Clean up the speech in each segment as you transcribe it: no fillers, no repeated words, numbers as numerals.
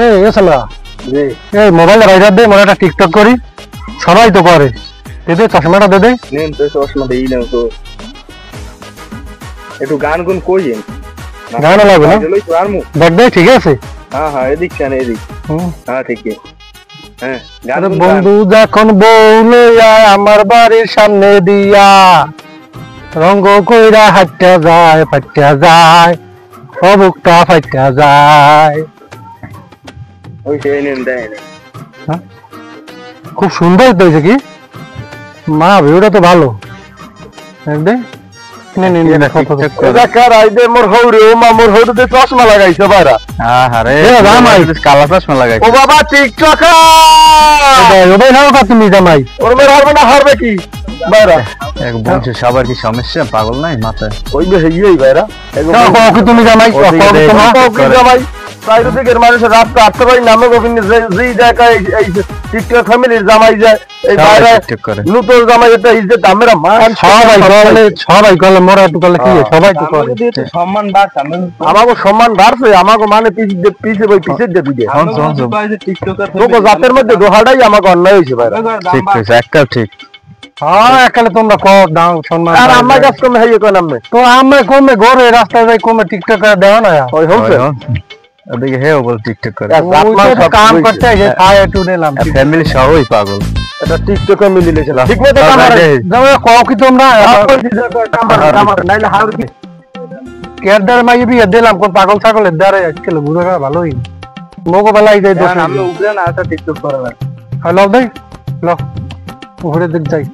এই এসলা জি এই মোবাইলে রাইডার দে মোর একটা টিকটক করি সবাই তো করে দে চশমাটা দে নেন তো চশমা দেই না তো একটু গান গুন কইেন গান লাগবে না লই তো আরমু দেখ দে ঠিক আছে হ্যাঁ হ্যাঁ এদিক কেন এদিক হ্যাঁ ঠিক আছে হ্যাঁ গান বন্ধু যখন বউ লইয়া আমার বাড়ির সামনে দিয়া রঙ্গ কইরা হাঁটা যায় ফাটা যায় অবুকটা ফাটা যায় ওই সেই নেন দেয় খুব সুন্দর তো হয়েছে কি মা ভিউটা তো ভালো দে নে নে নে কার আইদে মোর হৌরে ও মা মোর হৌরে চশমা লাগাইছে বাইরা আরে জামাই কালা চশমা লাগাইছে ও বাবা টিকটকার ওই নাও কা তুমি জামাই ওর মেয়ে হারবে না হারবে কি বাইরা এক বলছে সবার কি সমস্যা পাগল নাই মাথায় ওই বেশি ইয়েই বাইরা কি তুমি জামাই জামাই বাইরে থেকে মানুষের রাস্তা আসতে পারি নামে গোবিন্দ যেই জায়গায় এই টিকটক ফ্যামিলির জামাই যায় এই বাইরে নতুন জামাই এটা ইজ্জত আমরা মান সবাই কলে মোরা একটু কলে কি সবাই তো করে সম্মান বাড়ছে আমাগো সম্মান বাড়ছে আমাগো মানে পিছে বই পিছে দিয়ে দিয়ে টিকটকার তো জাতের মধ্যে দোহাটাই আমাগো অন্যায় হইছে ভাই ঠিক আছে একটা ঠিক হ্যাঁ একালে তোমরা কও দাও সম্মান আর আমার কাছে কমে হইয়ে কোন নামে তো আমরা কমে ঘরে রাস্তায় যাই কমে টিকটক করে দাও না ওই হচ্ছে ওদিকে হে বল টিকটক করে কাম করতে যে খায় একটু নিলাম ফ্যামিলি সবই পাগল এটা টিকটকে মিলিলেছে ঠিক মতো যাও কও কি তোমরা নাইলে হার কি কেয়ারদার মাই বিয়ে দিলাম কোন পাগল ছাগলের দ্বারে আজকাল ঘুরে ভালোই মগো বেলাই যাই দোষ আমরা উপরে না এটা টিকটক করে না হ্যালো দেই লো ঘুরে দেখ যাই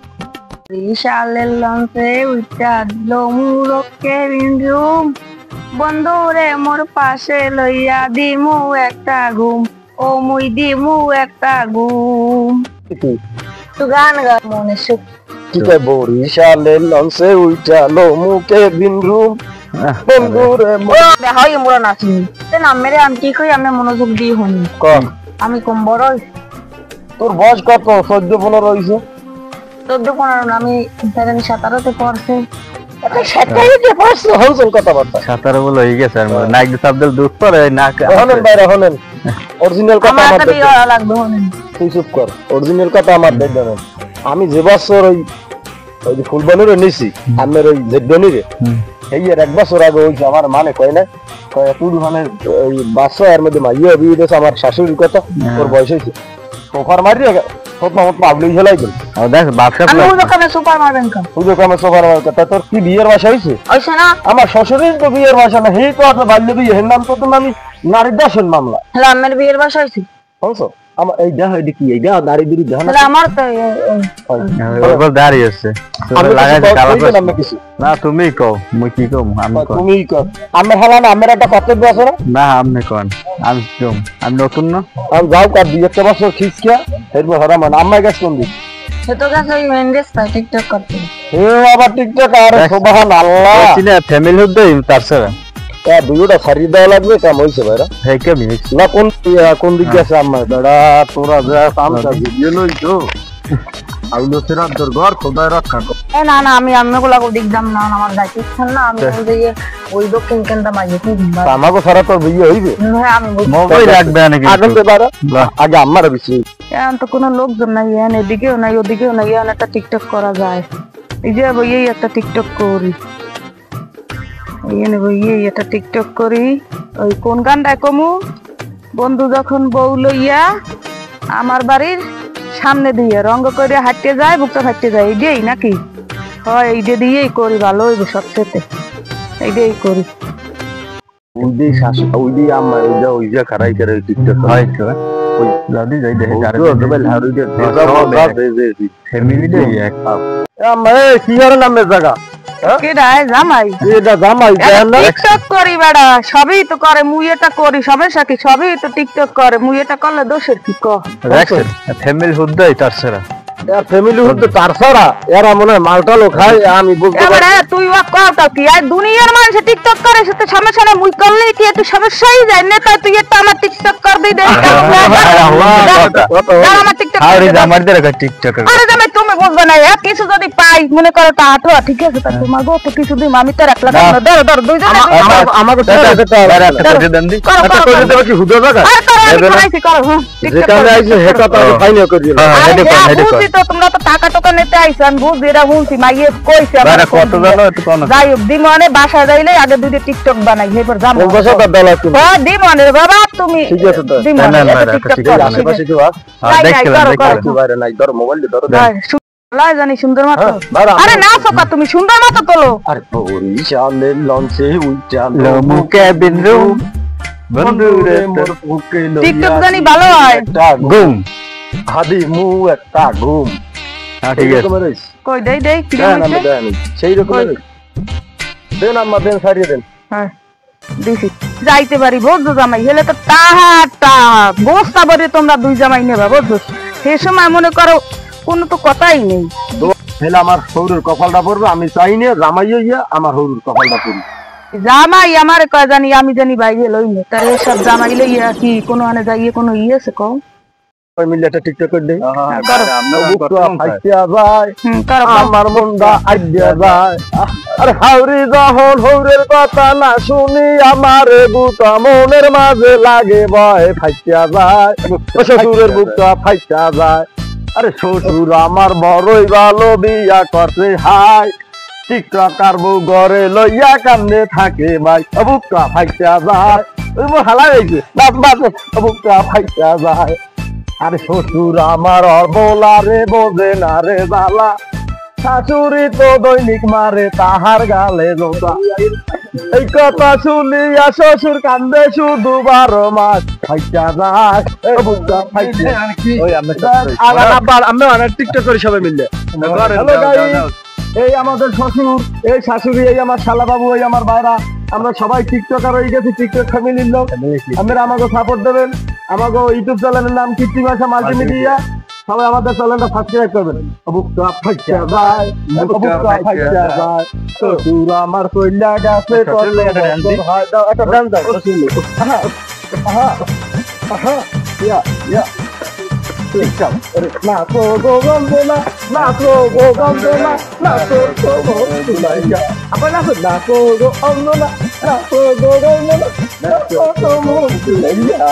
বিশালের লঞ্চে উইটা দিল মুরকে বিন্দুম বন্ধুরে মোর পাশে লইয়া দিমু একটা ঘুম ও মুই দিমু একটা ঘুম তো গান গা মনে সুখ ঠিক আছে বরিশালের লঞ্চে উইটা লো মুকে বিন্দুম বন্ধুরে হয় মোরা নাচি তেন আমেরে আমি কি কই আমি মনোযোগ দিয়ে হনি কম আমি কম বড় তোর বয়স কত 14-15 হইছে 14-15 আমি 17-তে পড়ছে সাতারে বলে হয়ে গেছে নাক দিয়ে সাবদেল দুধ পরে নাক হলেন বাইরে হলেন অরিজিনাল কথা আমার তো বিয়ে লাগবে হলেন তুই চুপ কর অরিজিনাল কথা আমার দেখ জানেন আমি যে বছর ওই যে ফুলবানুরে নিছি আমার ওই জেডনিরে এই এর এক বছর আগে ওই আমার মানে কয় না কয় তুই মানে ওই বাচ্চা এর মধ্যে মাইয়া বিয়ে দিয়েছে আমার শাশুড়ির কথা ওর বয়স হয়েছে সোফার মারি পাবলি ঝেলাই দিল দেখ ব্যবসা আমি ওই দোকানে সুপার মারবেন কাম ওই দোকানে সোফার মার্কেট তোর কি বিয়ের বাসা হয়েছে হইছে না আমার শ্বশুরের তো বিয়ের বাসা না হে তো আছে বাল্য বিয়ে এর নাম তো তুমি আমি নারী দাসের মামলা হ্যালো আমার বিয়ের বাসা হইছে বুঝছো আমার এই দেহ এই কি এই দেহ নারী বিরুদ্ধে দেহ হ্যালো আমার তো ওর দাঁড়িয়ে আছে লাগাইছে কালা আমি কিছু না তুমি কও মুই কি কও আমি কও তুমি কও আমার হালা না আমার একটা কর্তব্য আছে না না আপনি কোন আমি কম আমি নতুন না আমি যাও কার দুই একটা বছর খিসকিয়া এরপর হরা মানে আম্মাই গাছ কোন দিন সে তো গাছ ওই মেন্ডেস তাই টিকটক করতে হে বাবা টিকটক আর সুবহানাল্লাহ চিনা ফ্যামিলি হদ্দই তার সারা এ দুইটা সারি দেওয়া লাগবে কাম হইছে ভাইরা হে কে মিক্স না কোন দিকে আছে আম্মা দাদা তোরা যা কামটা ভিডিও লইছো আইলো সেরা তোর ঘর খোদাই রাখা এ না না আমি আম্মাগুলা কো দিকদাম না আমার দায়িত্ব না আমি ওই দক্ষিণ কেন্দ্র মাইয়ে কি দিবা আমাগো সারা তোর বিয়ে হইবে হ্যাঁ আমি মোবাইল রাখবে নাকি আগুন দে বারা আগে আম্মার বেশি এখন তো কোনো লোকজন নাই এখানে এদিকেও নাই ওদিকেও নাই এখন একটা টিকটক করা যায় এই যে এই একটা টিকটক করি এই একটা টিকটক করি ওই কোন গানটা কমু বন্ধু যখন বউ লইয়া আমার বাড়ির সামনে দিয়ে রঙ্গ করে হাঁটতে যায় বুকটা হাঁটতে যায় এই দিয়েই নাকি হয় এই দিয়েই করি ভালো হইবে সবচেয়ে এই দিয়েই করি উইদি শাশু উইদি আম্মা ওই যে খারাই করে টিকটক হয় তো ওই লাদি যাই দেখে আর মোবাইল হারু দে ফ্যামিলি দে এক আম্মা কি আর নামে জায়গা কেডা জামাই এটা জামাই জানা টিকটক করি বেড়া সবই তো করে মুই এটা করি সমস্যা কি সবই তো টিকটক করে মুই এটা করলে দোষের কি ক রাখছেন ফ্যামিলি হদ্দই তার সারা এর ফ্যামিলি হতে তার সারা এরা মনে মালটালো খায় আমি বলতে এবারে তুই ওয়া কথা কি আর দুনিয়ার মানুষ টিকটক করে সেটা সমস্যা না মুই করলে কি একটু সমস্যাই যায় না তাই তুই একটা আমার টিকটক কর দি দে আমার টিকটক হাওড়ি জামার দে রাখা টিকটকের আরে জামাই তুমি বুঝবে না কিছু যদি পাই মনে করো তা আঠো ঠিক আছে তা তোমার গো তো কিছু দিন আমি তো 1 লাখ ধরো ধরো দুইজনে আমাকে একটা করে দেন দি একটা করে দেব কি হুদা জায়গা আরে করো আমি করাইছি করো যেখানে আইছে হেটা তো ফাইনাল করে দিলাম হেডে কোন হেডে কোন বুঝি তো তোমরা তো টাকা টাকা নিতে আইছেন বুঝি এরা শুনছি মাইয়ে কইছে বারে কত জানো একটু কোন যাই হোক দিমনে বাসা যাইলে আগে দুইটা টিকটক বানাই এরপর যাবো বসে তো দলা তুমি ও দিমনে বাবা তুমি ঠিক আছে তো দিমনে না, না, টিকটক ঠিক করো আছে, আশেপাশে কেউ আছে দেখছিলাম কি বাইরে নাই ধরো মোবাইল ধরো লাই জানি সুন্দর মতো ধরো আরে না সোকা তুমি সুন্দর মতো তোলো আরে বরিশালের লঞ্চে উইটা মুকে বিনরুম বন্ধুরে মোর বুকে টিকটক জানি ভালো হয় একটা গুম হাদি মু একটা ঘুম হ্যাঁ ঠিক আছে কই দেই দেই কি দেন আমি হইছে দেন সেই রকম দেন আম্মা দেন সারিয়ে দেন হ্যাঁ দিছি যাইতে পারি বুঝছো জামাই হেলে তো টাহাটা বস্তা ভরে তোমরা দুই জামাই নেবা বুঝছো সেই সময় মনে করো কোনো তো কথাই নেই হেলে আমার হৌরের কপালটা পড়বে আমি চাই না জামাই হইয়া আমার হৌরের কপালটা পড়বে জামাই আমার কয় জানি আমি জানি বাইরে লই নে তার সব জামাই লইয়া কি কোনো আনে যাইয়ে কোনো আছে কও ওই মিলে একটা টিকটক করে দেই আমরা বুকটা ফাইটিয়া যায় করো আমার মনটা আইডিয়া যায় আরে হাওরি যখন হৌরের কথা না শুনি আমার বুকটা মনের মাঝে লাগে ভয় ফাইটিয়া যায় শ্বশুরের বুকটা ফাইটিয়া যায় আরে শ্বশুর আমার বড়ই ভালো বিয়া করছে হাই টিকটকার বউ ঘরে লইয়া কান্দে থাকে ভাই বুকটা ফাইটিয়া যায় ওই মোর হালা হয়েছে বুকটা ফাইটিয়া যায় আরে শ্বশুর আমার অবলা রে বোঝে না রে বালা শাশুড়ি তো দৈনিক মারে তাহার গালে জোতা এই কথা শুনিয়া শ্বশুর কান্দে শুধু 12 মাস ফাইটা যায় বুকটা ফাইটা ওই আমরা অনেক টিকটক করি সবাই মিলে হ্যালো গাইস এই আমাদের শ্বশুর এই শাশুড়ি এই আমার শালা বাবু এই আমার ভাইরা আমরা সবাই টিকটকার হয়ে গেছি টিকটক ফ্যামিলির লোক আপনারা আমাকে সাপোর্ট দেবেন আমাকে ইউটিউব চ্যানেলের নাম কৃত্রিম ভাষা মাল্টিমিডিয়া সবাই আমাদের চ্যানেলটা সাবস্ক্রাইব করবেন বুকটা ফাইটা যায় বুকটা ফাইটা যায় শ্বশুর আমার কইলা গাছে একটা ডান্স দাও আহা আহা ইয়া ইয়া না তো গো গন্ধনা না তো গো গন্ধনা না তো গো গন্ধনা apa na তো গো গন্ধনা না তো গো গন্ধনা না তো গো গন্ধনা